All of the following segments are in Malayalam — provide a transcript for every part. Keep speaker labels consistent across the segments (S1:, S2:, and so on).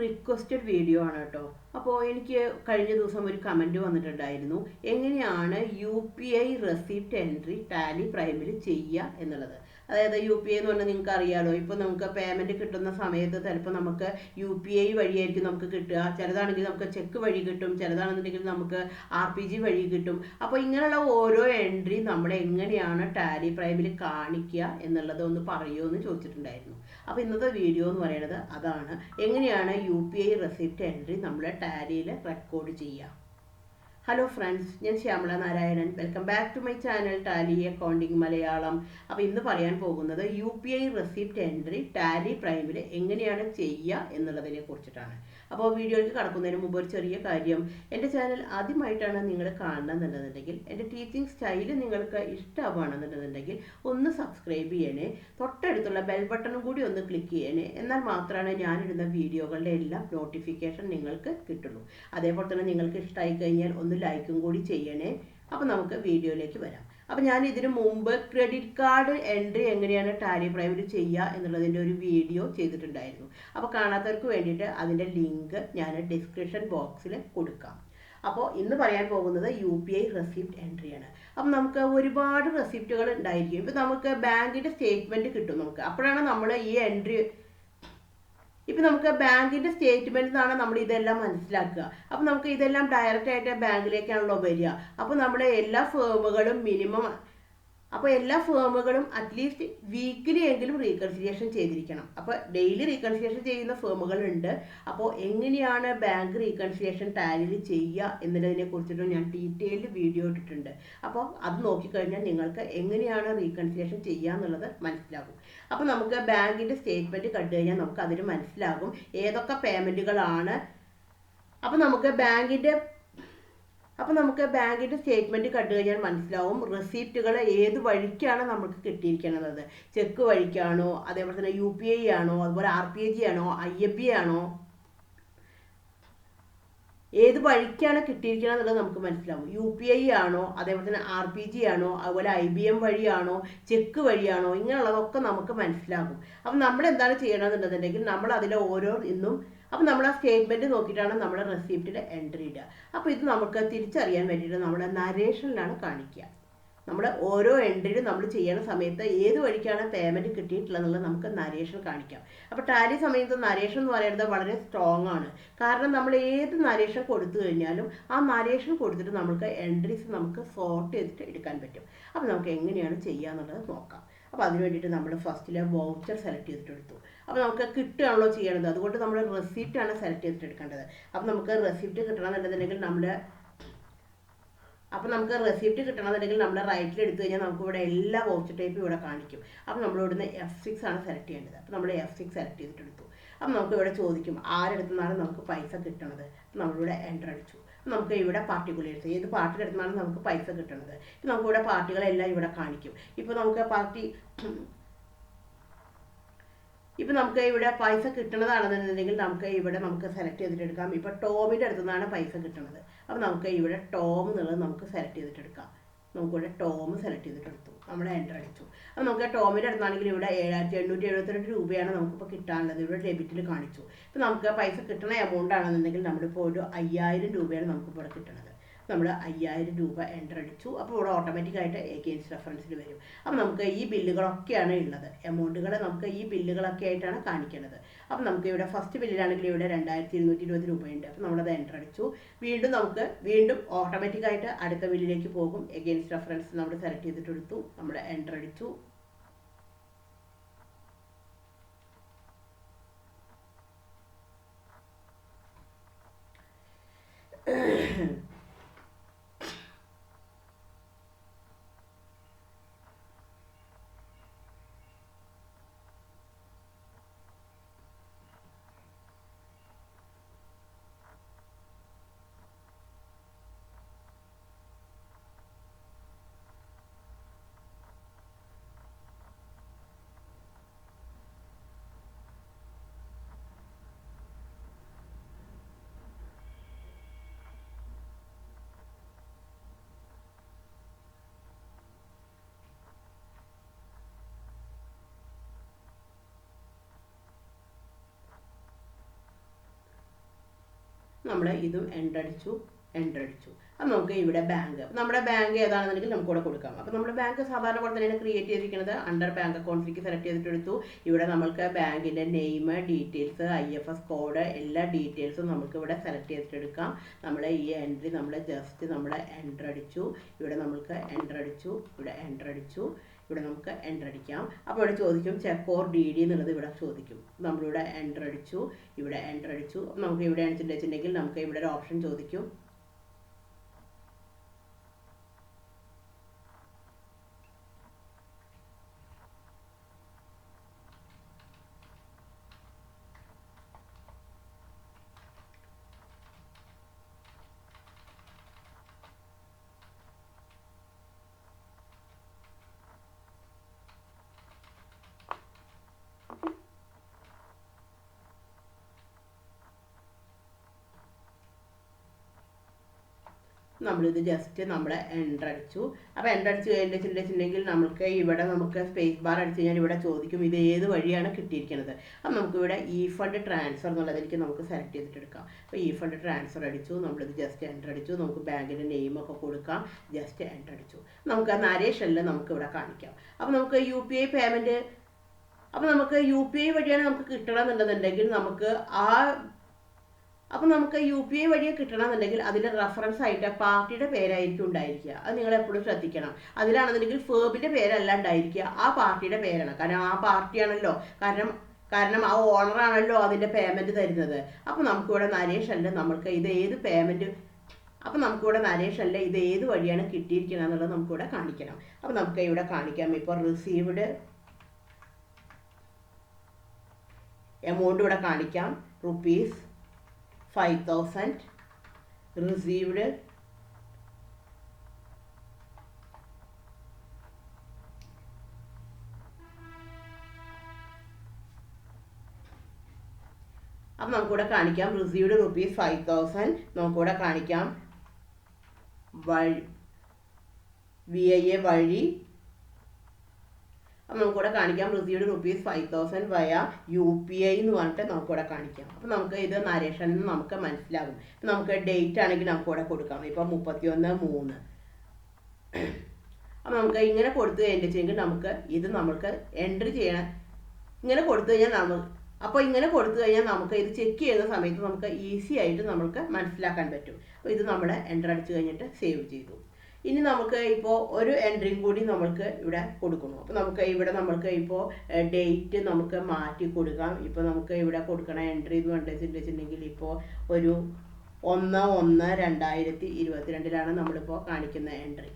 S1: റിക്വസ്റ്റഡ് വീഡിയോ ആണ് കേട്ടോ. അപ്പോൾ എനിക്ക് കഴിഞ്ഞ ദിവസം ഒരു കമൻറ്റ് വന്നിട്ടുണ്ടായിരുന്നു, എങ്ങനെയാണ് UPI റെസിപ്റ്റ് എൻട്രി ടാലി പ്രൈമിൽ ചെയ്യുക എന്നുള്ളത്. അതായത് UPI എന്ന് പറഞ്ഞാൽ നിങ്ങൾക്ക് അറിയാലോ, ഇപ്പോൾ നമുക്ക് പേയ്മെൻറ്റ് കിട്ടുന്ന സമയത്ത് ചിലപ്പോൾ നമുക്ക് UPI വഴിയായിരിക്കും നമുക്ക് കിട്ടുക, ചിലതാണെങ്കിൽ നമുക്ക് ചെക്ക് വഴി കിട്ടും, ചിലതാണെന്നുണ്ടെങ്കിൽ നമുക്ക് RPG വഴി കിട്ടും. അപ്പോൾ ഇങ്ങനെയുള്ള ഓരോ എൻട്രി നമ്മൾ എങ്ങനെയാണ് ടാലി പ്രൈമിൽ കാണിക്കുക എന്നുള്ളത് ഒന്ന് പറയുമോ എന്ന് ചോദിച്ചിട്ടുണ്ടായിരുന്നു. അപ്പോൾ ഇന്നത്തെ വീഡിയോ എന്ന് പറയുന്നത് അതാണ്, എങ്ങനെയാണ് UPI റെസിപ്റ്റ് എൻട്രി നമ്മൾ ടാലിയിൽ റെക്കോർഡ് ചെയ്യുക. ഹലോ ഫ്രണ്ട്സ്, ഞാൻ Shyamala Narayanan. Welcome back to my channel Tally accounting Malayalam. അപ്പോൾ ഇന്ന് പറയാൻ പോകുന്നത് UPI റെസിപ്റ്റ് എൻട്രി ടാലി പ്രൈമിൽ എങ്ങനെയാണ് ചെയ്യുക എന്നുള്ളതിനെ കുറിച്ചിട്ടാണ്. അപ്പോൾ വീഡിയോയിലേക്ക് കടക്കുന്നതിന് മുമ്പ് ഒരു ചെറിയ കാര്യം, എൻ്റെ ചാനൽ ആദ്യമായിട്ടാണ് നിങ്ങൾ കാണണമെന്നുണ്ടെന്നുണ്ടെങ്കിൽ, എൻ്റെ ടീച്ചിങ് സ്റ്റൈല് നിങ്ങൾക്ക് ഇഷ്ടമാണെന്നുണ്ടെന്നുണ്ടെങ്കിൽ ഒന്ന് സബ്സ്ക്രൈബ് ചെയ്യണേ, തൊട്ടടുത്തുള്ള ബെൽ ബട്ടണും കൂടി ഒന്ന് ക്ലിക്ക് ചെയ്യണേ. എന്നാൽ മാത്രമാണ് ഞാനിടുന്ന വീഡിയോകളുടെ എല്ലാം നോട്ടിഫിക്കേഷൻ നിങ്ങൾക്ക് കിട്ടുള്ളൂ. അതേപോലെ തന്നെ നിങ്ങൾക്ക് ഇഷ്ടമായി കഴിഞ്ഞാൽ ഒന്ന് ലൈക്കും കൂടി ചെയ്യണേ. അപ്പോൾ നമുക്ക് വീഡിയോയിലേക്ക് വരാം. അപ്പോൾ ഞാൻ ഇതിനു മുമ്പ് ക്രെഡിറ്റ് കാർഡ് എൻട്രി എങ്ങനെയാണ് ടാലി പ്രൈമിൽ ചെയ്യുക എന്നുള്ളതിൻ്റെ ഒരു വീഡിയോ ചെയ്തിട്ടുണ്ടായിരുന്നു. അപ്പോൾ കാണാത്തവർക്ക് വേണ്ടിയിട്ട് അതിൻ്റെ ലിങ്ക് ഞാൻ ഡിസ്ക്രിപ്ഷൻ ബോക്സിൽ കൊടുക്കാം. അപ്പോൾ ഇന്ന് പറയാൻ പോകുന്നത് UPI റെസിപ്റ്റ് എൻട്രിയാണ്. അപ്പം നമുക്ക് ഒരുപാട് റെസിപ്റ്റുകൾ ഉണ്ടായിരിക്കും. ഇപ്പോൾ നമുക്ക് ബാങ്കിൻ്റെ സ്റ്റേറ്റ്മെൻറ്റ് കിട്ടും നമുക്ക്, അപ്പോഴാണ് നമ്മൾ ഈ എൻട്രി, ഇപ്പം നമുക്ക് ബാങ്കിൻ്റെ സ്റ്റേറ്റ്മെൻറ്റിൽ നിന്നാണ് നമ്മൾ ഇതെല്ലാം മനസ്സിലാക്കുക. അപ്പം നമുക്ക് ഇതെല്ലാം ഡയറക്റ്റ് ആയിട്ട് ബാങ്കിലേക്കാണല്ലോ വരിക. അപ്പോൾ നമ്മുടെ എല്ലാ ഫേമുകളും അറ്റ്ലീസ്റ്റ് വീക്കിലി എങ്കിലും റീകൺസിലിയേഷൻ ചെയ്തിരിക്കണം. അപ്പോൾ ഡെയിലി റീകൺസിലിയേഷൻ ചെയ്യുന്ന ഫേമുകളുണ്ട്. അപ്പോൾ എങ്ങനെയാണ് ബാങ്ക് റീകൺസിലിയേഷൻ ടാലിയിൽ ചെയ്യുക എന്നതിനെ കുറിച്ചിട്ട് ഞാൻ ഡീറ്റെയിൽഡ് വീഡിയോ ഇട്ടിട്ടുണ്ട്. അപ്പോൾ അത് നോക്കിക്കഴിഞ്ഞാൽ നിങ്ങൾക്ക് എങ്ങനെയാണ് റീകൺസിലിയേഷൻ ചെയ്യുക എന്നുള്ളത് മനസ്സിലാകും. അപ്പോൾ നമുക്ക് ബാങ്കിൻ്റെ സ്റ്റേറ്റ്മെൻറ്റ് കണ്ടു കഴിഞ്ഞാൽ നമുക്ക് അതിന് മനസ്സിലാകും ഏതൊക്കെ പേയ്മെൻറ്റുകളാണ്. അപ്പോൾ നമുക്ക് ബാങ്കിൻ്റെ സ്റ്റേറ്റ്മെൻറ്റ് കണ്ടു കഴിഞ്ഞാൽ മനസ്സിലാവും റെസിപ്റ്റുകൾ ഏത് വഴിക്കാണ് നമുക്ക് കിട്ടിയിരിക്കുന്നത്. ചെക്ക് വഴിക്കാണോ, അതേപോലെ തന്നെ UPI ആണോ, അതുപോലെ RPG ആണോ, IFB ആണോ, ഏത് വഴിക്കാണ് കിട്ടിയിരിക്കുന്നത് എന്നുള്ളത് നമുക്ക് മനസ്സിലാവും. UPI ആണോ, അതേപോലെ തന്നെ RPG ആണോ, അതുപോലെ IBM വഴിയാണോ, ചെക്ക് വഴിയാണോ, ഇങ്ങനെയുള്ളതൊക്കെ നമുക്ക് മനസ്സിലാകും. അപ്പം നമ്മൾ എന്താണ് ചെയ്യണമെന്നുണ്ടെന്നുണ്ടെങ്കിൽ നമ്മൾ അതിലെ ഓരോ അപ്പം നമ്മൾ ആ സ്റ്റേറ്റ്മെൻറ്റ് നോക്കിയിട്ടാണ് നമ്മൾ റെസിപ്റ്റിൽ എൻട്രി ഇടുക. അപ്പോൾ ഇത് നമുക്ക് തിരിച്ചറിയാൻ വേണ്ടിയിട്ട് നമ്മൾ നരേഷനിലാണ് കാണിക്കുക. നമ്മൾ ഓരോ എൻട്രിയും നമ്മൾ ചെയ്യുന്ന സമയത്ത് ഏത് വഴിക്കാണ് പേയ്മെൻറ്റ് കിട്ടിയിട്ടുള്ളതെന്നുള്ളത് നമുക്ക് നരേഷൻ കാണിക്കാം. അപ്പോൾ ടാലി സമയത്ത് നരേഷൻ എന്ന് പറയുന്നത് വളരെ സ്ട്രോങ് ആണ്. കാരണം നമ്മൾ ഏത് നരേഷൻ കൊടുത്തു കഴിഞ്ഞാലും ആ നരേഷൻ കൊടുത്തിട്ട് നമുക്ക് എൻട്രീസ് നമുക്ക് സോർട്ട് ചെയ്തിട്ട് എടുക്കാൻ പറ്റും. അപ്പോൾ നമുക്ക് എങ്ങനെയാണ് ചെയ്യുക എന്നുള്ളത് നോക്കാം. അപ്പോൾ അതിന് വേണ്ടിയിട്ട് നമ്മൾ ഫസ്റ്റിലെ വൗച്ചർ സെലക്ട് ചെയ്തിട്ട് എടുത്തു. അപ്പോൾ നമുക്ക് കിട്ടുകയാണല്ലോ ചെയ്യണത്, അതുകൊണ്ട് നമ്മൾ റെസിപ്റ്റാണ് സെലക്ട് ചെയ്തിട്ട് എടുക്കേണ്ടത്. അപ്പോൾ നമുക്ക് റെസിപ്റ്റ് കിട്ടണമെന്നുണ്ടെങ്കിൽ നമ്മൾ റൈറ്റിൽ എടുത്തു കഴിഞ്ഞാൽ നമുക്ക് ഇവിടെ എല്ലാ വൗച്ചർ ടൈപ്പും ഇവിടെ കാണിക്കും. അപ്പോൾ നമ്മൾ ഇവിടുന്ന് F6 ആണ് സെലക്ട് ചെയ്യേണ്ടത്. അപ്പോൾ നമ്മൾ F6 സെലക്ട് ചെയ്തിട്ട് എടുത്തു. അപ്പോൾ നമുക്ക് ഇവിടെ ചോദിക്കും ആരെടുത്തുനിന്നാണ് നമുക്ക് പൈസ കിട്ടണത്. നമ്മളിവിടെ എൻ്റർ അടിച്ചു. നമുക്ക് ഇവിടെ പാർട്ടിക്കുലേഴ്സ് ഏത് പാർട്ടിയിലെടുത്തുനിന്നാണ് നമുക്ക് പൈസ കിട്ടുന്നത്. ഇപ്പം നമുക്കിവിടെ പാർട്ടികളെല്ലാം ഇവിടെ കാണിക്കും. ഇപ്പോൾ നമുക്ക് ഇവിടെ പൈസ കിട്ടണതാണെന്നുണ്ടെങ്കിൽ നമുക്ക് സെലക്ട് ചെയ്തിട്ട് എടുക്കാം. ഇപ്പോൾ ടോമിൻ്റെ അടുത്തു നിന്നാണ് പൈസ കിട്ടുന്നത്. അപ്പോൾ നമുക്ക് ഇവിടെ ടോം എന്നുള്ളത് നമുക്ക് സെലക്ട് ചെയ്തിട്ട് എടുക്കാം. നമുക്കിവിടെ ടോം സെലക്ട് ചെയ്തിട്ട് എടുത്തു, നമ്മൾ എൻ്റർ അടിച്ചു. അപ്പോൾ നമുക്ക് ടോമിൻ്റെ അടുത്താണെങ്കിൽ ഇവിടെ 7,872 രൂപയാണ് നമുക്കിപ്പോൾ കിട്ടാനുള്ളത്. ഇവിടെ ഡെബിറ്റിൽ കാണിച്ചു. ഇപ്പോൾ നമുക്ക് പൈസ കിട്ടുന്ന എമൗണ്ട് ആണെന്നുണ്ടെങ്കിൽ നമ്മളിപ്പോൾ ഒരു 5,000 രൂപയാണ് നമുക്കിപ്പോൾ ഇവിടെ കിട്ടുന്നത്. നമ്മൾ 5,000 രൂപ എൻ്റർ അടിച്ചു. അപ്പോൾ ഇവിടെ ഓട്ടോമാറ്റിക്കായിട്ട് എഗെയിൻസ്റ്റ് റെഫറൻസിൽ വരും. അപ്പോൾ നമുക്ക് ഈ ബില്ലുകളൊക്കെയാണ് ഉള്ളത്, എമൗണ്ടുകൾ നമുക്ക് ഈ ബില്ലുകളൊക്കെ ആയിട്ടാണ് കാണിക്കുന്നത്. അപ്പോൾ നമുക്ക് ഇവിടെ ഫസ്റ്റ് ബില്ലിലാണെങ്കിൽ ഇവിടെ 2,220 രൂപയുണ്ട്. അപ്പോൾ നമ്മളത് എൻ്റർ അടിച്ചു. വീണ്ടും ഓട്ടോമാറ്റിക്കായിട്ട് അടുത്ത ബില്ലിലേക്ക് പോകും. എഗെയിൻസ്റ്റ് റെഫറൻസ് നമ്മൾ സെലക്ട് ചെയ്തിട്ട് എടുത്തു, നമ്മൾ എൻ്റർ അടിച്ചു. നമ്മൾ ഇതും എൻ്റർ അടിച്ചു. അപ്പം നമുക്ക് ഇവിടെ ബാങ്ക്, നമ്മുടെ ബാങ്ക് ഏതാണെന്നുണ്ടെങ്കിൽ നമുക്ക് ഇവിടെ കൊടുക്കാം. അപ്പോൾ നമ്മുടെ ബാങ്ക് സാധാരണ പോലെ തന്നെയാണ് ക്രിയേറ്റ് ചെയ്തിരിക്കുന്നത്. അണ്ടർ ബാങ്ക് അക്കൗണ്ട്സിലേക്ക് സെലക്ട് ചെയ്തിട്ടെടുത്തു. ഇവിടെ നമ്മൾക്ക് ബാങ്കിൻ്റെ നെയിം, ഡീറ്റെയിൽസ്, IFS കോഡ്, എല്ലാ ഡീറ്റെയിൽസും നമുക്ക് ഇവിടെ സെലക്ട് ചെയ്തിട്ടെടുക്കാം. നമ്മൾ ഈ എൻട്രി നമ്മൾ ജസ്റ്റ് നമ്മൾ എൻ്റർ അടിച്ചു. ഇവിടെ നമുക്ക് എൻ്റർ അടിച്ചു, ഇവിടെ എൻ്റർ അടിച്ചു, ഇവിടെ നമുക്ക് എൻ്റർ അടിക്കാം. അപ്പോൾ ഇവിടെ ചോദിക്കും ചെക്ക് ഓർ DD എന്നുള്ളത് ഇവിടെ ചോദിക്കും. നമ്മളിവിടെ എൻ്റർ അടിച്ചു, ഇവിടെ എൻ്റർ അടിച്ചു. അപ്പോൾ നമുക്ക് ഇവിടെ വെച്ചിട്ടുണ്ടെങ്കിൽ നമുക്ക് ഇവിടെ ഒരു ഓപ്ഷൻ ചോദിക്കും. നമ്മളിത് ജസ്റ്റ് നമ്മൾ എൻ്റർ അടിച്ചു. അപ്പോൾ എൻ്റർ അടിച്ച് കഴിഞ്ഞിട്ടുണ്ടെങ്കിൽ നമുക്ക് ഇവിടെ നമുക്ക് സ്പേസ് ബാർ അടിച്ച് കഴിഞ്ഞാൽ ഇവിടെ ചോദിക്കും ഇത് ഏത് വഴിയാണ് കിട്ടിയിരിക്കുന്നത്. അപ്പം നമുക്കിവിടെ ഫണ്ട് ട്രാൻസ്ഫർ എന്നുള്ളതിലേക്ക് നമുക്ക് സെലക്ട് ചെയ്തിട്ടെടുക്കാം. അപ്പോൾ ഫണ്ട് ട്രാൻസ്ഫർ അടിച്ചു, നമ്മളിത് ജസ്റ്റ് എൻ്റർ അടിച്ചു. നമുക്ക് ബാങ്കിൻ്റെ നെയിമൊക്കെ കൊടുക്കാം, ജസ്റ്റ് എൻ്റർ അടിച്ചു. നമുക്ക് നരേഷനിൽ നമുക്ക് ഇവിടെ കാണിക്കാം. അപ്പോൾ നമുക്ക് UPI പേയ്മെൻറ്റ്, അപ്പോൾ നമുക്ക് UPI വഴിയാണ് നമുക്ക് കിട്ടണമെന്നുണ്ടെന്നുണ്ടെങ്കിൽ നമുക്ക് UPI വഴിയെ കിട്ടണമെന്നുണ്ടെങ്കിൽ അതിൻ്റെ റെഫറൻസ് ആയിട്ട് പാർട്ടിയുടെ പേരായിരിക്കും ഉണ്ടായിരിക്കുക. അത് നിങ്ങൾ എപ്പോഴും ശ്രദ്ധിക്കണം. അതിലാണെന്നുണ്ടെങ്കിൽ ഫേബിൻ്റെ പേരല്ല ഉണ്ടായിരിക്കുക, ആ പാർട്ടിയുടെ പേരാണ്. കാരണം ആ പാർട്ടിയാണല്ലോ, കാരണം ആ ഓണറാണല്ലോ അതിൻ്റെ പേയ്മെൻറ്റ് തരുന്നത്. അപ്പോൾ നമുക്കിവിടെ നരേഷനിൽ നമുക്ക് ഇത് ഏത് പേയ്മെൻറ്റ്, അപ്പോൾ നമുക്കിവിടെ നരേഷനിൽ ഇത് ഏത് വഴിയാണ് കിട്ടിയിരിക്കുന്നത് എന്നുള്ളത് നമുക്കിവിടെ കാണിക്കണം. അപ്പോൾ നമുക്ക് ഇവിടെ കാണിക്കാം. ഇപ്പോൾ റിസീവ്ഡ് എമൗണ്ട് ഇവിടെ കാണിക്കാം, ₹5,000 റിസീവ്ഡ്. അപ്പം നമുക്കിവിടെ കാണിക്കാം റിസീവ്ഡ് ₹5,000. നമുക്കിവിടെ കാണിക്കാം VIA വഴി. അപ്പം നമുക്കിവിടെ കാണിക്കാം റിസീവ്ഡ് ₹5,000 വയ UPI എന്ന് പറഞ്ഞിട്ട് നമുക്കിവിടെ കാണിക്കാം. അപ്പം നമുക്ക് ഇത് നരേഷനിൽ നിന്ന് നമുക്ക് മനസ്സിലാകും. ഇപ്പം നമുക്ക് ഡേറ്റ് ആണെങ്കിൽ നമുക്കിവിടെ കൊടുക്കാം. ഇപ്പം 31/3. അപ്പം നമുക്ക് ഇങ്ങനെ കൊടുത്തു കഴിഞ്ഞിട്ടുണ്ടെങ്കിൽ നമുക്ക് ഇത് നമുക്ക് എൻട്രി ചെയ്യണം. ഇങ്ങനെ കൊടുത്തു കഴിഞ്ഞാൽ ഇങ്ങനെ കൊടുത്തു കഴിഞ്ഞാൽ നമുക്ക് ഇത് ചെക്ക് ചെയ്യുന്ന സമയത്ത് നമുക്ക് ഈസി ആയിട്ട് നമുക്ക് മനസ്സിലാക്കാൻ പറ്റും. അപ്പോൾ ഇത് നമ്മൾ എൻ്റർ അടിച്ച് കഴിഞ്ഞിട്ട് സേവ് ചെയ്തു. ഇനി നമുക്ക് ഇപ്പോൾ ഒരു എൻട്രിയും കൂടി നമുക്ക് ഇവിടെ കൊടുക്കണം. അപ്പോൾ നമുക്ക് ഇപ്പോൾ ഡേറ്റ് നമുക്ക് മാറ്റി കൊടുക്കാം. ഇപ്പോൾ നമുക്ക് ഇവിടെ കൊടുക്കണ എൻട്രി എന്ന് പറഞ്ഞിട്ടുണ്ടെങ്കിൽ ഇപ്പോൾ ഒരു 1/1/2022 നമ്മളിപ്പോൾ കാണിക്കുന്ന എൻട്രി.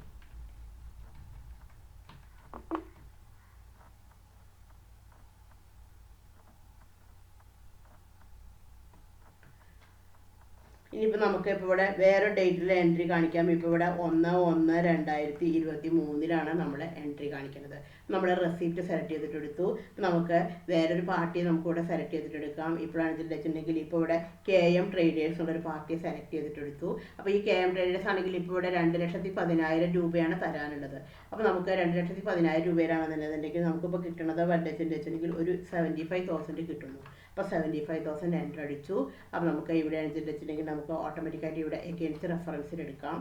S1: ഇനിയിപ്പോൾ നമുക്ക് ഇപ്പോൾ ഇവിടെ വേറെ ഡേറ്റിലെ എൻട്രി കാണിക്കാം. ഇപ്പോൾ ഇവിടെ 1/1/2023 നമ്മൾ എൻട്രി കാണിക്കുന്നത്. നമ്മൾ റെസിപ്റ്റ് സെലക്ട് ചെയ്തിട്ടെടുത്തു. നമുക്ക് വേറൊരു പാർട്ടിയെ നമുക്കിവിടെ സെലക്ട് ചെയ്തിട്ടെടുക്കാം. ഇപ്പോഴാണെന്ന് വെച്ചിട്ടുണ്ടെങ്കിൽ ഇപ്പോൾ ഇവിടെ KM ട്രേഡേഴ്സ് എന്നുള്ളൊരു പാർട്ടിയെ സെലക്ട് ചെയ്തിട്ടെടുത്തു. അപ്പോൾ ഈ KM ട്രേഡേഴ്സ് ആണെങ്കിൽ ഇപ്പോൾ ഇവിടെ 2,10,000 രൂപയാണ് തരാനുള്ളത്. അപ്പോൾ നമുക്ക് 2,10,000 രൂപയിലാണെന്നുണ്ടെങ്കിൽ നമുക്കിപ്പോൾ കിട്ടുന്നത് വെച്ചിട്ടുണ്ടെങ്കിൽ ഒരു 75,000 കിട്ടുന്നു. അപ്പോൾ 75,000 എൻ്റർ അടിച്ചു. അപ്പോൾ നമുക്ക് ഇവിടെ വെച്ചിട്ടുണ്ടെങ്കിൽ നമുക്ക് ഓട്ടോമാറ്റിക്കായിട്ട് ഇവിടെ എഗെയിൻസ്റ്റ് റെഫറൻസിൽ എടുക്കാം.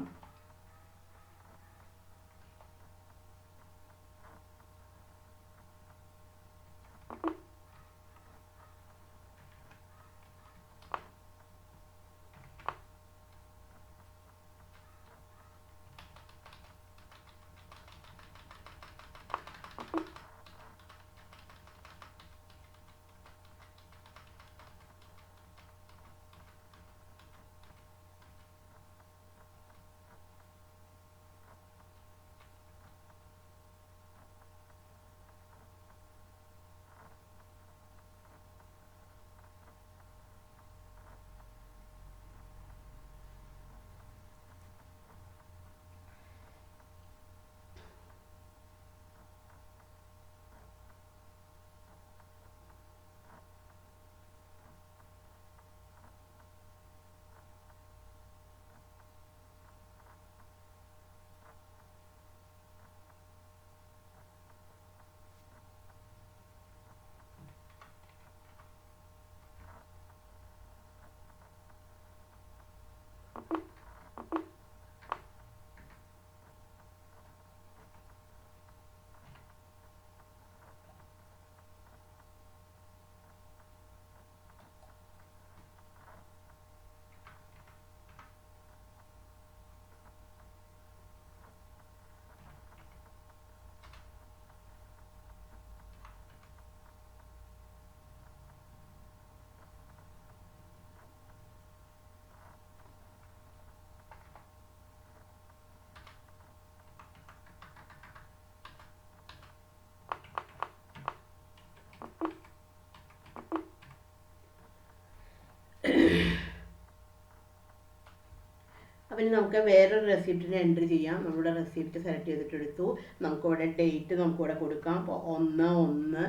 S1: ഇനി നമുക്ക് വേറൊരു റെസിപ്റ്റിന് എൻട്രി ചെയ്യാം. നമ്മുടെ റെസിപ്റ്റ് സെലക്ട് ചെയ്തിട്ടെടുത്തു. നമുക്കിവിടെ ഡേറ്റ് നമുക്കിവിടെ കൊടുക്കാം. അപ്പോൾ 1/1.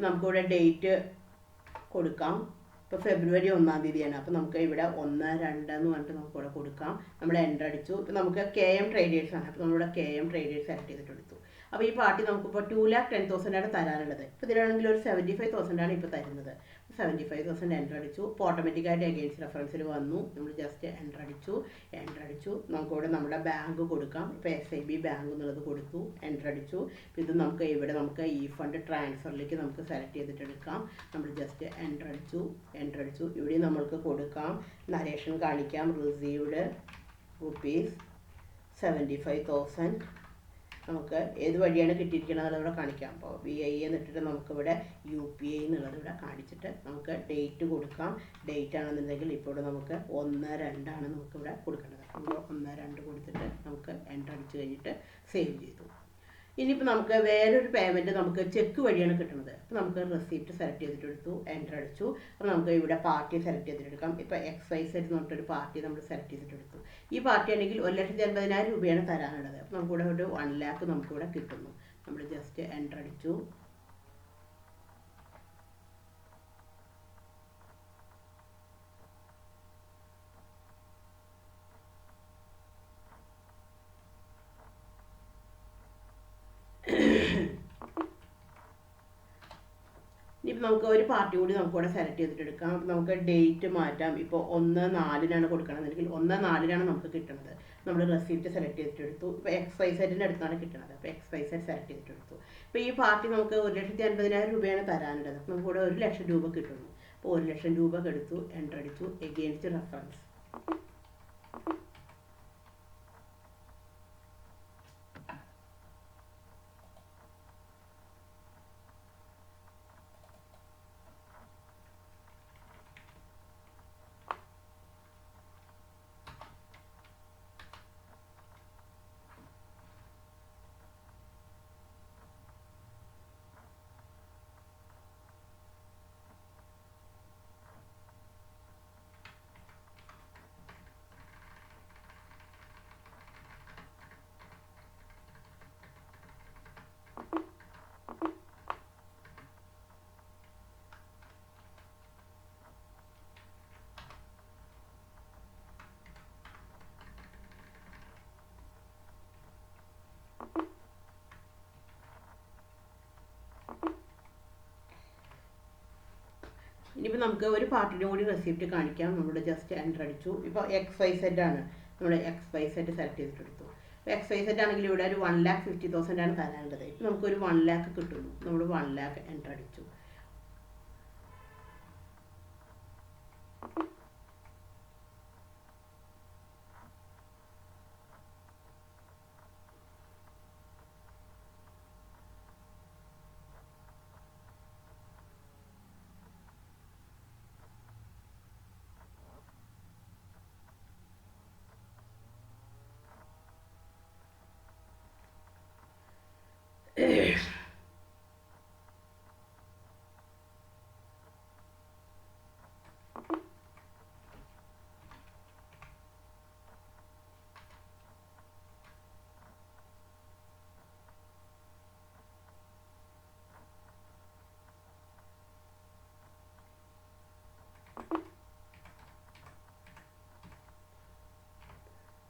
S1: നമുക്കിവിടെ ഡേറ്റ് കൊടുക്കാം. ഇപ്പോൾ ഫെബ്രുവരി 1-ാം തീയതിയാണ്. അപ്പോൾ നമുക്ക് ഇവിടെ 1/2 എന്ന് പറഞ്ഞിട്ട് നമുക്കിവിടെ കൊടുക്കാം. നമ്മൾ എൻ്റർ അടിച്ചു. ഇപ്പോൾ നമുക്ക് KM ട്രേഡേഴ്സ് ആണ്. അപ്പോൾ നമ്മളിവിടെ KM ട്രേഡേഴ്സ് സെലക്ട് ചെയ്തിട്ടെടുത്തു. അപ്പോൾ ഈ പാർട്ടി നമുക്കിപ്പോൾ 2,10,000 ആണ് തരാനുള്ളത്. ഇപ്പോൾ ഇതിലാണെങ്കിൽ ഒരു 75,000 ആണ് ഇപ്പോൾ തരുന്നത്. 75,000 എൻ്റർ അടിച്ചു. അപ്പോൾ ഓട്ടോമാറ്റിക്കായിട്ട് എഗെയിൻസ്റ്റ് റെഫറൻസിൽ വന്നു. നമ്മൾ ജസ്റ്റ് എൻ്റർ അടിച്ചു. നമുക്കിവിടെ നമ്മുടെ ബാങ്ക് കൊടുക്കാം. ഇപ്പോൾ SIB ബാങ്ക് എന്നുള്ളത് കൊടുത്തു. എൻ്റർ അടിച്ചു. ഇത് നമുക്ക് ഇവിടെ നമുക്ക് ഈ ഫണ്ട് ട്രാൻസ്ഫറിലേക്ക് നമുക്ക് സെലക്ട് ചെയ്തിട്ടെടുക്കാം. നമ്മൾ ജസ്റ്റ് എൻ്റർ അടിച്ചു. ഇവിടെ നമ്മൾക്ക് കൊടുക്കാം. നരേഷൻ കാണിക്കാം. റിസീവ്ഡ് ₹75,000. നമുക്ക് ഏത് വഴിയാണ് കിട്ടിയിരിക്കുന്നത് ഇവിടെ കാണിക്കാം. അപ്പോൾ VI എന്നിട്ടിട്ട് നമുക്കിവിടെ UPI എന്നുള്ളത് ഇവിടെ കാണിച്ചിട്ട് നമുക്ക് ഡേറ്റ് കൊടുക്കാം. ഡേറ്റ് ആണെന്നുണ്ടെങ്കിൽ ഇപ്പോൾ നമുക്ക് 1/2 ആണ് നമുക്കിവിടെ കൊടുക്കേണ്ടത്. നമ്മൾ 1/2 കൊടുത്തിട്ട് നമുക്ക് എൻ്റർ അടിച്ച് കഴിഞ്ഞിട്ട് സേവ് ചെയ്തു. ഇനിയിപ്പോൾ നമുക്ക് വേറൊരു പേയ്മെൻറ്റ് നമുക്ക് ചെക്ക് വഴിയാണ് കിട്ടുന്നത്. അപ്പോൾ നമുക്ക് റെസിപ്റ്റ് സെലക്ട് ചെയ്തിട്ടെടുത്തു. എൻ്റർ അടിച്ചു. അപ്പോൾ നമുക്ക് ഇവിടെ പാർട്ടി സെലക്ട് ചെയ്തിട്ടെടുക്കാം. ഇപ്പോൾ XYZ എന്ന് പറഞ്ഞിട്ടൊരു പാർട്ടി നമ്മൾ സെലക്ട് ചെയ്തിട്ടെടുത്തു. ഈ പാർട്ടി ആണെങ്കിൽ 1,80,000 രൂപയാണ് തരാനുള്ളത്. അപ്പോൾ നമുക്കിവിടെ ഒരു 1 lakh നമുക്കിവിടെ കിട്ടുന്നു. നമ്മൾ ജസ്റ്റ് എൻ്റർ അടിച്ചു. ഇനിയിപ്പോൾ നമുക്ക് ഒരു പാർട്ടി കൂടി നമുക്കിവിടെ സെലക്ട് ചെയ്തിട്ടെടുക്കാം. നമുക്ക് ഡേറ്റ് മാറ്റാം. ഇപ്പോൾ 1/4 കൊടുക്കണമെന്നുണ്ടെങ്കിൽ 1/4 നമുക്ക് കിട്ടുന്നത്. നമ്മൾ റെസിപ്റ്റ് സെലക്ട് ചെയ്തിട്ടെടുത്തു. ഇപ്പോൾ XYZ അടുത്താണ് കിട്ടുന്നത്. അപ്പോൾ XYZ സെലക്ട് ചെയ്തിട്ടെടുത്തു. ഇപ്പോൾ ഈ പാർട്ടി നമുക്ക് 1,50,000 രൂപയാണ് തരാനുള്ളത്. അപ്പോൾ നമുക്കിവിടെ 1,00,000 രൂപ കിട്ടുന്നു. അപ്പോൾ 1,00,000 രൂപ എടുത്തു. എൻ്റർ അടിച്ചു. Against reference. ഇനിയിപ്പോൾ നമുക്ക് ഒരു പാർട്ടിയുടെ കൂടി റെസിപ്റ്റ് കാണിക്കാം. നമ്മൾ ജസ്റ്റ് എൻ്റർ അടിച്ചു. ഇപ്പോൾ XYZ ആണ്. നമ്മൾ XYZ സെലക്ട് ചെയ്തിട്ടെടുത്തു. ഇപ്പോൾ XYZ ആണെങ്കിൽ ഇവിടെ ഒരു 1,50,000 ആണ് തരാനുള്ളത്. ഇപ്പോൾ നമുക്കൊരു 1 lakh കിട്ടുന്നു. നമ്മൾ 1 lakh എൻ്റർ അടിച്ചു.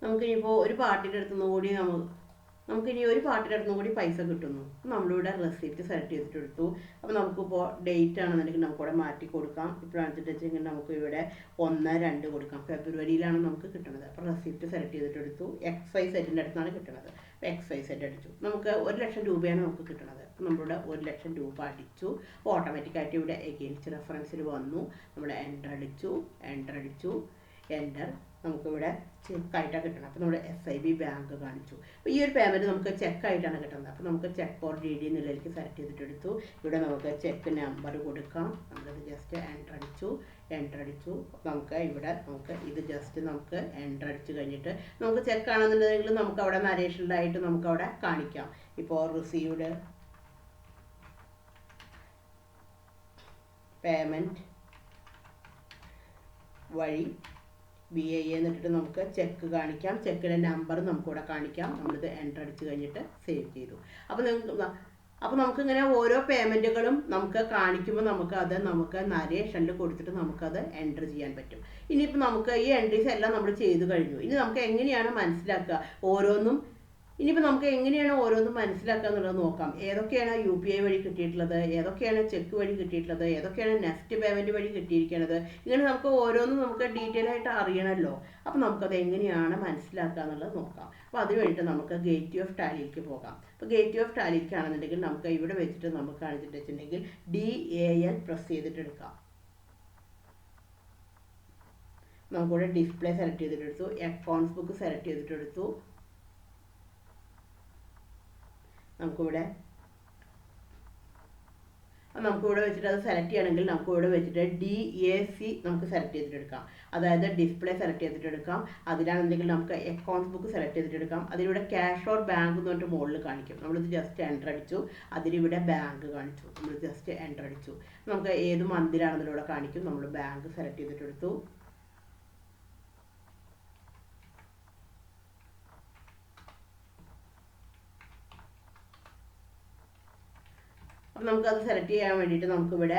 S1: നമുക്കിനിയിപ്പോൾ ഒരു പാർട്ടിയുടെ അടുത്തുനിന്ന് കൂടി നമുക്കിനി ഒരു പാർട്ടിയുടെ അടുത്തുനിന്ന് കൂടി പൈസ കിട്ടുന്നു. നമ്മളിവിടെ റെസിപ്റ്റ് സെലക്ട് ചെയ്തിട്ടെടുത്തു. അപ്പോൾ നമുക്കിപ്പോൾ ഡേറ്റ് ആണെന്നുണ്ടെങ്കിൽ നമുക്കിവിടെ മാറ്റി കൊടുക്കാം. ഇപ്പോഴാണെന്ന് വെച്ചിട്ടുണ്ടെങ്കിൽ നമുക്ക് ഇവിടെ 1/2 കൊടുക്കാം. ഫെബ്രുവരിയിലാണ് നമുക്ക് കിട്ടുന്നത്. അപ്പോൾ റെസിപ്റ്റ് സെലക്ട് ചെയ്തിട്ടെടുത്തു. XYZ അടുത്താണ് കിട്ടുന്നത്. അപ്പോൾ XYZ അടിച്ചു. നമുക്ക് 1,00,000 രൂപയാണ് നമുക്ക് കിട്ടുന്നത്. അപ്പോൾ നമ്മളിവിടെ 1,00,000 രൂപ അടിച്ചു. ഓട്ടോമാറ്റിക്കായിട്ട് ഇവിടെ എഗെയിൻസ്റ്റ് റെഫറൻസിൽ വന്നു. നമ്മൾ എൻ്റർ അടിച്ചു. നമുക്കിവിടെ ചെക്കായിട്ടാണ് കിട്ടണം. അപ്പോൾ നമ്മുടെ SIB ബാങ്ക് കാണിച്ചു. അപ്പോൾ ഈ ഒരു പേയ്മെൻറ്റ് നമുക്ക് ചെക്കായിട്ടാണ് കിട്ടുന്നത്. അപ്പോൾ നമുക്ക് ചെക്ക് ഓർ DD എന്നുള്ളതിലേക്ക് സെലക്ട് ചെയ്തിട്ടെടുത്തു. ഇവിടെ നമുക്ക് ചെക്ക് നമ്പർ കൊടുക്കാം. നമ്മളത് ജസ്റ്റ് എൻ്റർ അടിച്ചു. നമുക്ക് ഇവിടെ ഇത് ജസ്റ്റ് നമുക്ക് എൻ്റർ അടിച്ച് കഴിഞ്ഞിട്ട് നമുക്ക് ചെക്ക് ആണെന്നുണ്ടെങ്കിൽ നമുക്ക് അവിടെ നരേഷനിലായിട്ട് നമുക്ക് അവിടെ കാണിക്കാം. ഇപ്പോൾ റിസീവ്ഡ് പേയ്മെൻറ്റ് വഴി BIA എന്നിട്ട് നമുക്ക് ചെക്ക് കാണിക്കാം. ചെക്കിൻ്റെ നമ്പർ നമുക്കിവിടെ കാണിക്കാം. നമ്മളിത് എൻ്റർ അടിച്ച് കഴിഞ്ഞിട്ട് സേവ് ചെയ്തു. അപ്പോൾ നമുക്കിങ്ങനെ ഓരോ പേയ്മെൻറ്റുകളും നമുക്ക് കാണിക്കുമ്പോൾ നമുക്ക് നരേഷനിൽ കൊടുത്തിട്ട് നമുക്കത് എൻ്റർ ചെയ്യാൻ പറ്റും. ഇനിയിപ്പോൾ നമുക്ക് ഈ എൻട്രീസ് എല്ലാം നമ്മൾ ചെയ്തു കഴിഞ്ഞു. ഇനി നമുക്ക് എങ്ങനെയാണ് മനസ്സിലാക്കുക ഓരോന്നും മനസ്സിലാക്കുക എന്നുള്ളത് നോക്കാം. ഏതൊക്കെയാണ് UPI വഴി കിട്ടിയിട്ടുള്ളത്, ഏതൊക്കെയാണ് ചെക്ക് വഴി കിട്ടിയിട്ടുള്ളത്, ഏതൊക്കെയാണ് നെഫ്റ്റ് പേയ്മെൻറ്റ് വഴി കിട്ടിയിരിക്കുന്നത്. ഇങ്ങനെ നമുക്ക് ഓരോന്നും നമുക്ക് ഡീറ്റെയിൽ ആയിട്ട് അറിയണമല്ലോ. അപ്പോൾ നമുക്കത് എങ്ങനെയാണ് മനസ്സിലാക്കുക എന്നുള്ളത് നോക്കാം. അപ്പോൾ അതിന് വേണ്ടിയിട്ട് നമുക്ക് ഗേറ്റ് ഓഫ് ടാലിയിലേക്ക് പോകാം. അപ്പോൾ ഗേറ്റ് ഓഫ് ടാലിയിലേക്ക് ആണെന്നുണ്ടെങ്കിൽ നമുക്ക് ഇവിടെ വെച്ചിട്ട് നമുക്ക് കാണിച്ചിട്ട് വെച്ചിട്ടുണ്ടെങ്കിൽ DAL പ്രസ് ചെയ്തിട്ട് എടുക്കാം. നമുക്കിവിടെ ഡിസ്പ്ലേ സെലക്ട് ചെയ്തിട്ടെടുത്തു, അക്കൗണ്ട്സ് ബുക്ക് സെലക്ട് ചെയ്തിട്ടെടുത്തു. നമുക്കിവിടെ വെച്ചിട്ട് അത് സെലക്ട് ചെയ്യണമെങ്കിൽ നമുക്കിവിടെ വെച്ചിട്ട് DAC നമുക്ക് സെലക്ട് ചെയ്തിട്ടെടുക്കാം. അതായത് ഡിസ്പ്ലേ സെലക്ട് ചെയ്തിട്ടെടുക്കാം. അതിലാണെന്നുണ്ടെങ്കിൽ നമുക്ക് അക്കൗണ്ട്സ് ബുക്ക് സെലക്ട് ചെയ്തിട്ടെടുക്കാം. അതിലൂടെ ക്യാഷ് ഓർ ബാങ്ക് എന്ന് പറഞ്ഞിട്ട് മുകളിൽ കാണിക്കും. നമ്മളിത് ജസ്റ്റ് എൻ്റർ അടിച്ചു. അതിലിവിടെ ബാങ്ക് കാണിച്ചു. നമ്മൾ ജസ്റ്റ് എൻ്റർ അടിച്ചു. നമുക്ക് ഏത് മന്തിലാണെന്നിലൂടെ കാണിക്കും. നമ്മൾ ബാങ്ക് സെലക്ട് ചെയ്തിട്ടെടുത്തു. അപ്പോൾ നമുക്കത് സെലക്ട് ചെയ്യാൻ വേണ്ടിയിട്ട് നമുക്കിവിടെ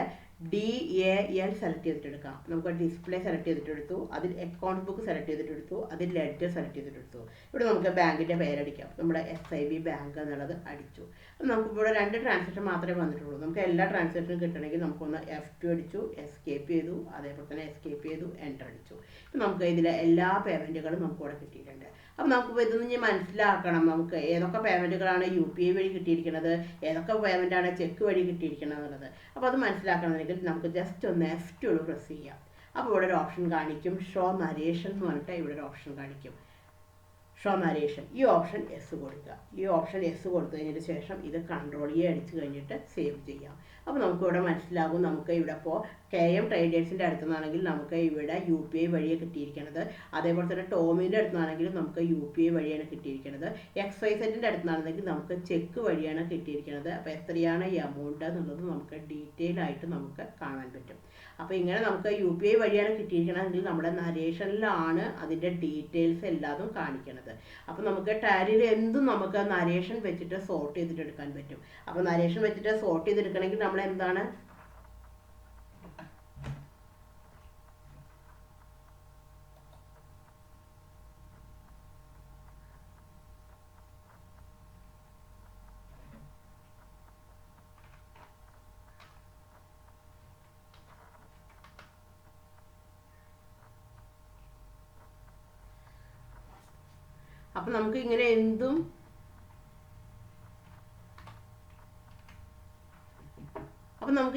S1: DAL സെലക്ട് ചെയ്തിട്ടെടുക്കാം. നമുക്ക് ഡിസ്പ്ലേ സെലക്ട് ചെയ്തിട്ടെടുത്തു. അതിൽ അക്കൗണ്ട്സ് ബുക്ക് സെലക്ട് ചെയ്തിട്ടെടുത്തു. അതിൽ ലെഡ്ജർ സെലക്ട് ചെയ്തിട്ടെടുത്തു. ഇവിടെ നമുക്ക് ബാങ്കിൻ്റെ പേരടിക്കാം. നമ്മുടെ SIB ബാങ്ക് എന്നുള്ളത് അടിച്ചു. അപ്പോൾ നമുക്കിവിടെ 2 ട്രാൻസാക്ഷൻ മാത്രമേ വന്നിട്ടുള്ളൂ. നമുക്ക് എല്ലാ ട്രാൻസാക്ഷനും കിട്ടണമെങ്കിൽ നമുക്കൊന്ന് F2 അടിച്ചു, എസ്കേപ്പ് ചെയ്തു, അതേപോലെ തന്നെ എസ്കേപ്പ് ചെയ്തു, എൻ്റർ അടിച്ചു. അപ്പോൾ നമുക്ക് ഇതിലെ എല്ലാ പേയ്മെൻറ്റുകളും നമുക്കിവിടെ കിട്ടിയിട്ടുണ്ട്. അപ്പോൾ നമുക്കിപ്പോൾ ഇതൊന്നും ഇനി മനസ്സിലാക്കണം. നമുക്ക് ഏതൊക്കെ പേയ്മെൻറ്റുകളാണ് UPI വഴി കിട്ടിയിരിക്കുന്നത്, ഏതൊക്കെ പേയ്മെൻറ്റാണ് ചെക്ക് വഴി കിട്ടിയിരിക്കുന്നത് എന്നുള്ളത്. അപ്പോൾ അത് മനസ്സിലാക്കണമെങ്കിൽ നമുക്ക് ജസ്റ്റ് ഒന്ന് F2 പ്രസ് ചെയ്യാം. അപ്പോൾ ഇവിടെ ഒരു ഓപ്ഷൻ കാണിക്കും, ഷോ നരേഷൻ എന്ന് പറഞ്ഞിട്ട് ഇവിടെ ഒരു ഓപ്ഷൻ കാണിക്കും, ഷോ നരേഷൻ. ഈ ഓപ്ഷൻ എസ് കൊടുക്കുക. ഈ ഓപ്ഷൻ എസ് കൊടുത്തു കഴിഞ്ഞതിന് ശേഷം ഇത് കൺട്രോൾ അടിച്ച് കഴിഞ്ഞിട്ട് സേവ് ചെയ്യാം. അപ്പോൾ നമുക്കിവിടെ മനസ്സിലാകും. നമുക്ക് ഇവിടെ ഇപ്പോൾ KM ട്രേഡേഴ്സിൻ്റെ അടുത്തു നിന്നാണെങ്കിൽ നമുക്ക് ഇവിടെ UPI വഴിയാണ് കിട്ടിയിരിക്കുന്നത്. അതേപോലെ തന്നെ ടോമിൻ്റെ അടുത്തു നിന്നാണെങ്കിൽ നമുക്ക് UPI വഴിയാണ് കിട്ടിയിരിക്കുന്നത്. XYZൻ്റെ അടുത്തു നിന്നാണെങ്കിൽ നമുക്ക് ചെക്ക് വഴിയാണ് കിട്ടിയിരിക്കുന്നത്. അപ്പോൾ എത്രയാണ് ഈ എമൗണ്ട് എന്നുള്ളത് നമുക്ക് ഡീറ്റെയിൽ ആയിട്ട് നമുക്ക് കാണാൻ പറ്റും. അപ്പോൾ ഇങ്ങനെ നമുക്ക് UPI വഴിയാണ് കിട്ടിയിരിക്കണമെങ്കിൽ നമ്മുടെ നരേഷനിലാണ് അതിൻ്റെ ഡീറ്റെയിൽസ് എല്ലാതും കാണിക്കുന്നത്. അപ്പോൾ നമുക്ക് ടാലിയിൽ എന്തും നമുക്ക് നരേഷൻ വെച്ചിട്ട് സോർട്ട് ചെയ്തിട്ട് എടുക്കാൻ പറ്റും. അപ്പോൾ നരേഷൻ വെച്ചിട്ട് സോർട്ട് ചെയ്തെടുക്കണമെങ്കിൽ നമ്മൾ എന്താണ് അപ്പോൾ നമുക്ക്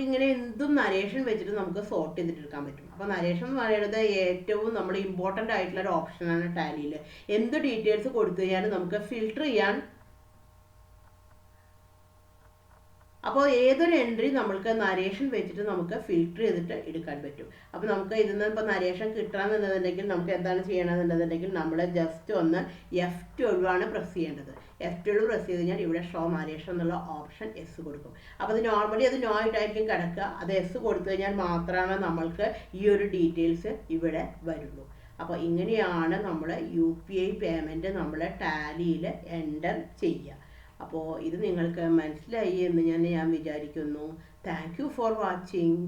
S1: ഇങ്ങനെ എന്തും നരേഷൻ വെച്ചിട്ട് നമുക്ക് സോർട്ട് ചെയ്തിട്ടെടുക്കാൻ പറ്റും. അപ്പോൾ നരേഷൻ എന്ന് പറയുന്നത് ഏറ്റവും നമ്മൾ ഇമ്പോർട്ടൻ്റ് ആയിട്ടുള്ള ഒരു ഓപ്ഷനാണ് ടാലിയിൽ. എന്ത് ഡീറ്റെയിൽസ് കൊടുത്തു കഴിഞ്ഞാലും നമുക്ക് ഫിൽട്ടർ ചെയ്യാൻ, അപ്പോൾ ഏതൊരു എൻട്രി നമ്മൾക്ക് നരേഷൻ വെച്ചിട്ട് നമുക്ക് ഫിൽട്ടർ ചെയ്തിട്ട് എടുക്കാൻ പറ്റും. അപ്പോൾ നമുക്ക് ഇതിൽ നിന്ന് ഇപ്പോൾ നരേഷൻ കിട്ടണമെന്നുണ്ടെങ്കിൽ നമുക്ക് എന്താണ് ചെയ്യണമെന്നുണ്ടെന്നുണ്ടെങ്കിൽ നമ്മൾ ജസ്റ്റ് ഒന്ന് F12 പ്രസ് ചെയ്യേണ്ടത്. F12 പ്രസ് ചെയ്ത് കഴിഞ്ഞാൽ ഇവിടെ ഷോ നരേഷൻ എന്നുള്ള ഓപ്ഷൻ എസ് കൊടുക്കും. അപ്പോൾ അത് നോർമലി അത് നോ ആയിട്ടായിരിക്കും കിടക്കുക. അത് എസ് കൊടുത്തു കഴിഞ്ഞാൽ മാത്രമാണ് നമ്മൾക്ക് ഈ ഒരു ഡീറ്റെയിൽസ് ഇവിടെ വരുള്ളൂ. അപ്പോൾ ഇങ്ങനെയാണ് നമ്മൾ UPI പേയ്മെൻറ്റ് നമ്മൾ ടാലിയിൽ എൻ്റർ ചെയ്യുക. അപ്പോൾ ഇത് നിങ്ങൾക്ക് മനസ്സിലായി എന്ന് ഞാൻ വിചാരിക്കുന്നു. Thank you for watching.